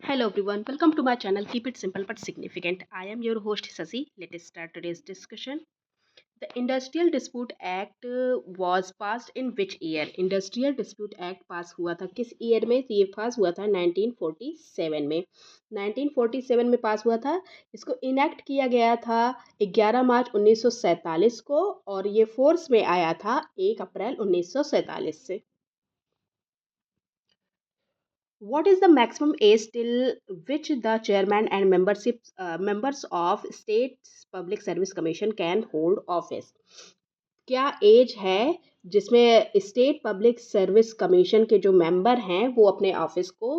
Hello everyone, welcome to my channel. Keep it simple but significant. I am your host Sasi. Let us start today's discussion. The Industrial Dispute Act was passed in which year? Industrial Dispute Act पास हुआ था किस year में? तो ये पास हुआ था 1947 में। 1947 में पास हुआ था। इसको इनेक्ट किया गया था 11 मार्च 1947 को और ये फोर्स में आया था 1 अप्रैल 1947 से। What is the maximum age till which the chairman and members of state's public service commission can hold office? क्या एज है जिसमें स्टेट पब्लिक सर्विस कमीशन के जो मेंबर हैं वो अपने ऑफिस को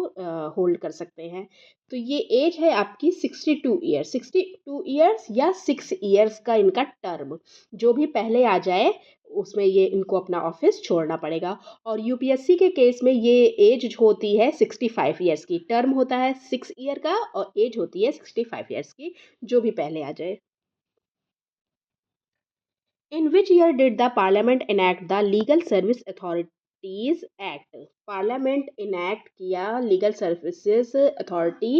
होल्ड कर सकते हैं? तो ये एज है आपकी 62 ईयर्स। 62 ईयर्स या 6 ईयर्स का इनका टर्म, जो भी पहले आ जाए उसमें ये इनको अपना ऑफिस छोड़ना पड़ेगा। और यूपीएससी के केस में ये एज होती है 65 ईयर्स की। टर्म होता है 6 ईयर का और एज होती है 65 ईयर्स की, जो भी पहले आ जाए। In which year did the Parliament enact the Legal Service Authorities Act? Parliament enact किया लीगल सर्विसेज अथॉरिटी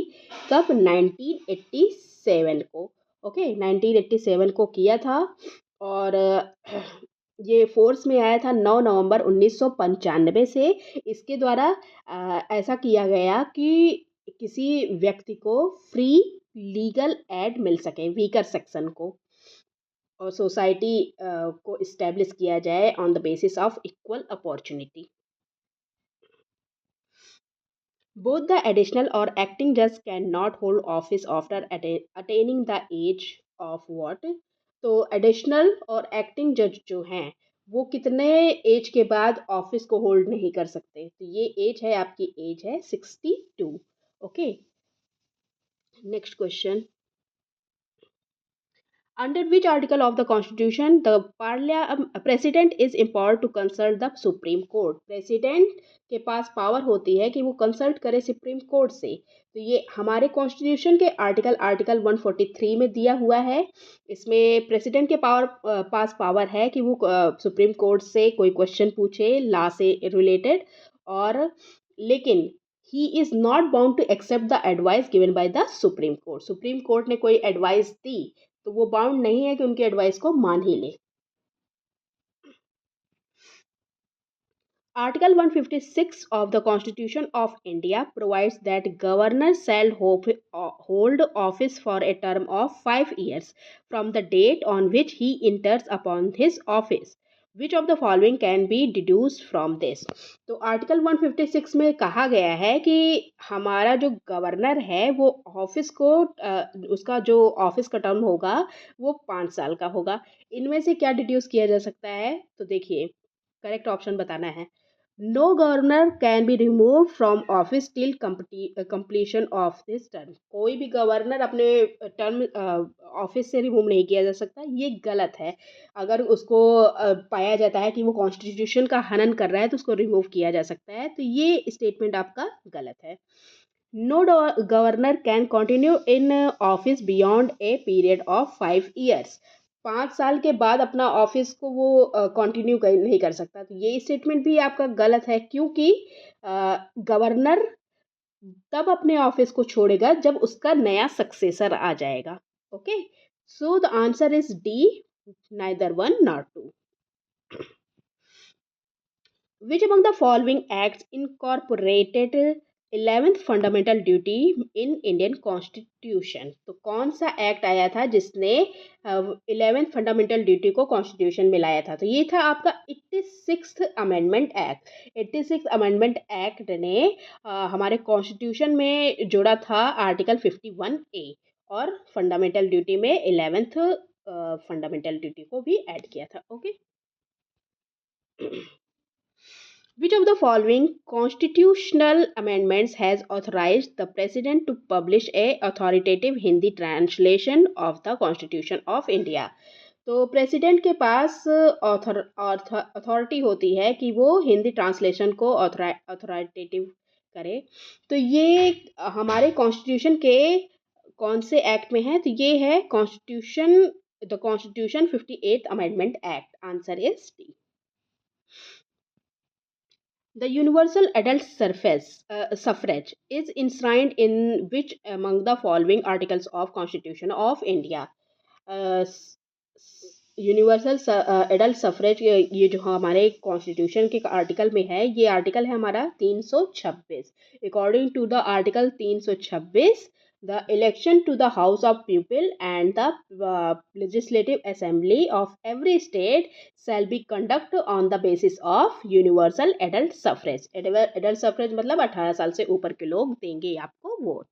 कब? 1987 को। ओके, 1987 को किया था। और ये फोर्स में आया था 9 नवंबर 1995 से। इसके द्वारा ऐसा किया गया कि किसी व्यक्ति को फ्री लीगल एड मिल सके, वीकर सेक्शन को, और सोसाइटी को इस्टेब्लिश किया जाए on the basis of equal opportunity. Both the additional और एक्टिंग जज can not hold office after attaining the age of what? तो एडिशनल और एक्टिंग जज जो हैं वो कितने एज के बाद ऑफिस को होल्ड नहीं कर सकते? तो ये एज है आपकी, एज है 62। Okay, next question. Under which article of the Constitution the President is empowered to consult the Supreme Court? President के पास पावर होती है कि वो कंसल्ट करे सुप्रीम कोर्ट से। तो ये हमारे कॉन्स्टिट्यूशन के आर्टिकल 143 में दिया हुआ है। इसमें प्रेसिडेंट के पास पावर है कि वो सुप्रीम कोर्ट से कोई क्वेश्चन पूछे लॉ से रिलेटेड, और लेकिन he is not bound to accept the advice given by the supreme court. Supreme court ने कोई एडवाइस दी तो वो बाउंड नहीं है कि उनकी एडवाइस को मान ही ले। Article 156 of the Constitution of India provides that governor shall hold office for a term of 5 years from the date on which he enters upon his office. Which of the following can be deduced from this? तो article 156 में कहा गया है कि हमारा जो governor है वो ऑफिस को उसका जो ऑफिस का टर्म होगा वो 5 साल का होगा। इनमें से क्या डिड्यूस किया जा सकता है? तो देखिए, करेक्ट ऑप्शन बताना है। No governor can be remove from office till completion of this term. कोई भी गवर्नर अपने टर्म ऑफिस से रिमूव नहीं किया जा सकता, ये गलत है। अगर उसको पाया जाता है कि वो कॉन्स्टिट्यूशन का हनन कर रहा है तो उसको रिमूव किया जा सकता है। तो ये स्टेटमेंट आपका गलत है। No governor can continue in office beyond a period of 5 years. 5 साल के बाद अपना ऑफिस को वो कंटिन्यू नहीं कर सकता। तो ये स्टेटमेंट भी आपका गलत है, क्योंकि गवर्नर तब अपने ऑफिस को छोड़ेगा जब उसका नया सक्सेसर आ जाएगा। Okay, so the answer is D, neither one not two. Which among the following acts incorporated 11th fundamental duty in Indian constitution? तो कौन सा एक्ट आया था जिसने 11th फंडामेंटल ड्यूटी को कॉन्स्टिट्यूशन में लाया था? तो ये था आपका 86th amendment act. 86th amendment act ने हमारे कॉन्स्टिट्यूशन में जोड़ा था आर्टिकल 51A, और फंडामेंटल ड्यूटी में 11th फंडामेंटल ड्यूटी को भी ऐड किया था। Okay, Which of the following constitutional amendments has authorized the President to publish a authoritative Hindi translation of the Constitution of India? तो प्रेसिडेंट के पास authority होती है कि वो हिंदी ट्रांसलेशन को अथॉरिटेटिव करे। तो ये हमारे कॉन्स्टिट्यूशन के कौन से एक्ट में है? तो ये है the constitution 58th amendment act. Answer is D. The universal adult suffrage is enshrined in which among the following articles of Constitution of India? Universal adult suffrage, ये जो हमारे कॉन्स्टिट्यूशन के आर्टिकल में है, ये आर्टिकल है हमारा 326। According to the article 326, the election to the house of people and the legislative assembly of every state shall be conduct on the basis of universal adult suffrage। Adult suffrage मतलब 18 साल से ऊपर के लोग देंगे आपको vote.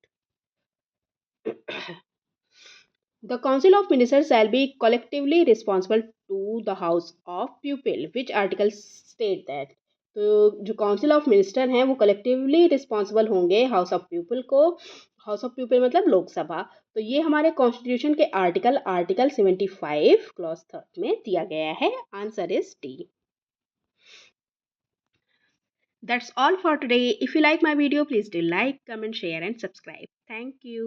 The Council of Ministers shall be collectively responsible to the House of Pupil, which article state that। तो जो काउंसिल ऑफ मिनिस्टर हैं वो कलेक्टिवली रिस्पॉन्सिबल होंगे हाउस ऑफ पीपल को। हाउस ऑफ पीपल मतलब लोकसभा। तो ये हमारे कॉन्स्टिट्यूशन के आर्टिकल 75 क्लॉज 3 में दिया गया है। Answer is D. That's all for today. If you like my video, please do like, comment, share and subscribe. Thank you.